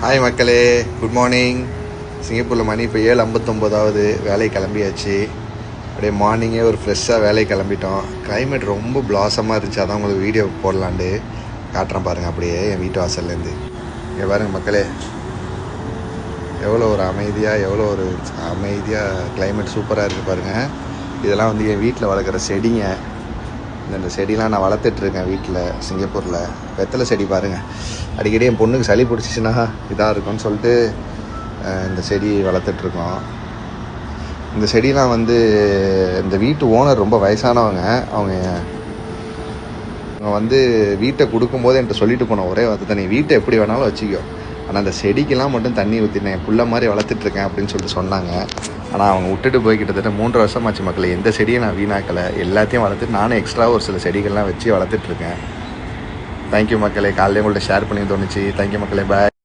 Hi மக்களே, good morning. சிங்கப்பூரில் மணி இப்போ 7:59 வேலை கிளம்பியாச்சு. அப்படியே மார்னிங்கே ஒரு ஃப்ரெஷ்ஷாக வேலை கிளம்பிட்டோம். கிளைமேட் ரொம்ப பிளாசமாக இருந்துச்சு, அதான் உங்களுக்கு வீடியோ போடலான்ட்டு காட்டுறேன் பாருங்கள். அப்படியே என் வீட்டு வாசல்லேருந்து இங்கே பாருங்கள் மக்களே, எவ்வளோ ஒரு அமைதியாக கிளைமேட் சூப்பராக இருக்குது பாருங்கள். இதெல்லாம் வந்து என் வீட்டில் வளர்க்குற செடிங்க. இந்த செடிலாம் நான் வளர்த்துட்ருக்கேன் வீட்டில் சிங்கப்பூரில். வெத்தலை செடி பாருங்கள், அடிக்கடி என் பொண்ணுக்கு சளி பிடிச்சிச்சின்னா இதாக இருக்கும்னு சொல்லிட்டு இந்த செடி வளர்த்துட்ருக்கோம். இந்த செடிலாம் வந்து இந்த வீட்டு ஓனர் ரொம்ப வயசானவங்க. அவங்க வந்து வீட்டை கொடுக்கும்போது என்கிட்ட சொல்லிட்டு போன ஒரே வார்த்தை, நீ வீட்டை எப்படி வேணாலும் வச்சுக்கோ, ஆனால் அந்த செடிக்கெல்லாம் மட்டும் தண்ணி ஊற்றினேன், புள்ள மாதிரி வளர்த்துட்ருக்கேன் அப்படின்னு சொல்லிட்டு சொன்னாங்க. ஆனால் அவங்க விட்டுட்டு போய் கிட்டத்தட்ட 3 வருஷமாச்சு மக்களே. எந்த செடியை நான் வீணாக்கலை, எல்லாத்தையும் வளர்த்துட்டு நானும் எக்ஸ்ட்ரா ஒரு சில செடிகள்லாம் வச்சு வளர்த்துட்ருக்கேன். தேங்க்யூ மக்களே, காலையிலே உங்கள்கிட்ட ஷேர் பண்ணி தோணுச்சு. தேங்க்யூ மக்களே, பாய்.